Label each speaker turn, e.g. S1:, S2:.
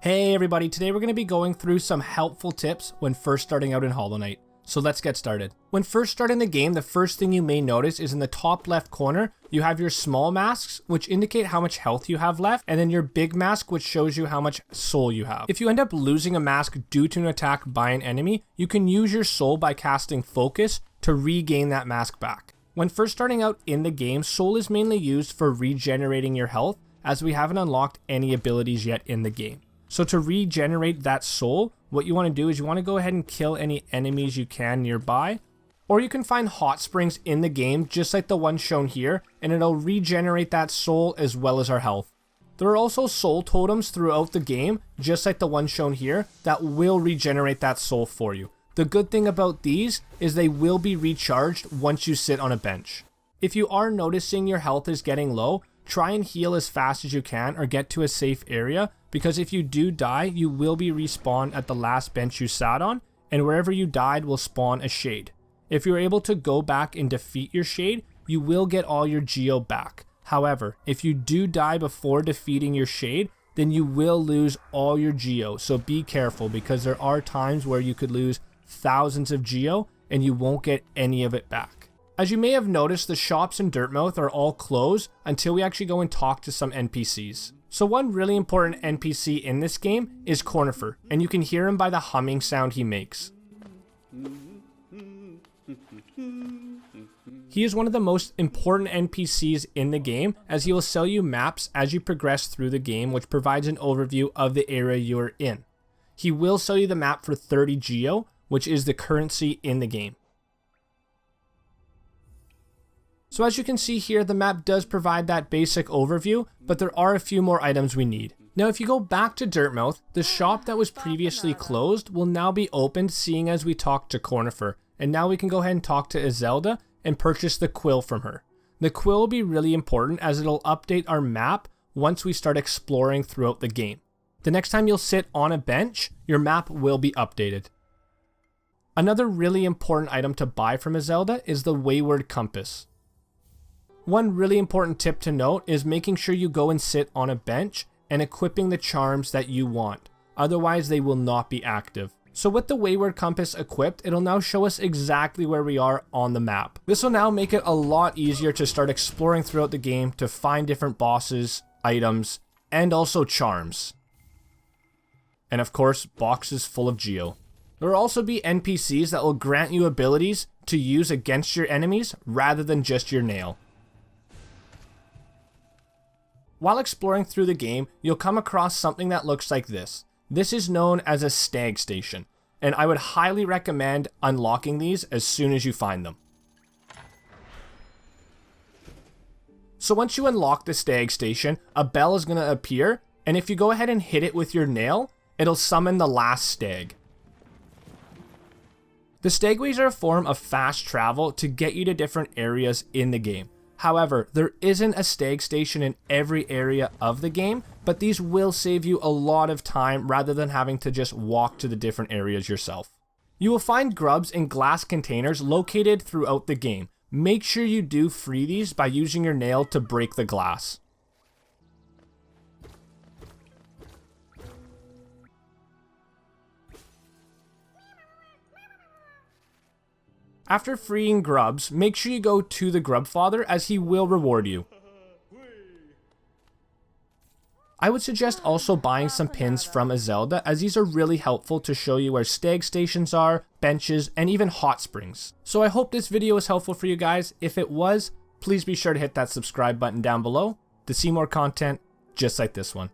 S1: Hey everybody, today we're going to be going through some helpful tips when first starting out in Hollow Knight. So let's get started. When first starting the game, the first thing you may notice is in the top left corner, you have your small masks, which indicate how much health you have left, and then your big mask, which shows you how much soul you have. If you end up losing a mask due to an attack by an enemy, you can use your soul by casting focus to regain that mask back. When first starting out in the game, soul is mainly used for regenerating your health, as we haven't unlocked any abilities yet in the game. So to regenerate that soul, what you want to do is you want to go ahead and kill any enemies you can nearby, or you can find hot springs in the game just like the one shown here, and it'll regenerate that soul as well as our health. There are also soul totems throughout the game, just like the one shown here, that will regenerate that soul for you. The good thing about these is they will be recharged once you sit on a bench. If you are noticing your health is getting low, try and heal as fast as you can or get to a safe area, because if you do die, you will be respawned at the last bench you sat on, and wherever you died will spawn a shade. If you're able to go back and defeat your shade, you will get all your geo back. However, if you do die before defeating your shade, then you will lose all your geo, so be careful because there are times where you could lose thousands of geo and you won't get any of it back. As you may have noticed, the shops in Dirtmouth are all closed until we actually go and talk to some NPCs. So one really important NPC in this game is Cornerfur, and you can hear him by the humming sound he makes. He is one of the most important NPCs in the game, as he will sell you maps as you progress through the game, which provides an overview of the area you're in. He will sell you the map for 30 geo, which is the currency in the game. So as you can see here, the map does provide that basic overview, but there are a few more items we need. Now if you go back to Dirtmouth, the shop that was previously closed will now be opened, seeing as we talked to Cornerfur. And now we can go ahead and talk to Zelda and purchase the quill from her. The quill will be really important as it'll update our map once we start exploring throughout the game. The next time you'll sit on a bench, your map will be updated. Another really important item to buy from Zelda is the Wayward Compass. One really important tip to note is making sure you go and sit on a bench and equipping the charms that you want. Otherwise, they will not be active. So with the Wayward Compass equipped, it'll now show us exactly where we are on the map. This will now make it a lot easier to start exploring throughout the game to find different bosses, items, and also charms. And of course, boxes full of geo. There will also be NPCs that will grant you abilities to use against your enemies rather than just your nail. While exploring through the game, you'll come across something that looks like this. This is known as a stag station, and I would highly recommend unlocking these as soon as you find them. So once you unlock the stag station, a bell is going to appear, and if you go ahead and hit it with your nail, it'll summon the last stag. The stagways are a form of fast travel to get you to different areas in the game. However, there isn't a stag station in every area of the game, but these will save you a lot of time rather than having to just walk to the different areas yourself. You will find grubs in glass containers located throughout the game. Make sure you do free these by using your nail to break the glass. After freeing Grubs, make sure you go to the Grubfather as he will reward you. I would suggest also buying some pins from Zelda, as these are really helpful to show you where stag stations are, benches, and even hot springs. So I hope this video was helpful for you guys. If it was, please be sure to hit that subscribe button down below to see more content just like this one.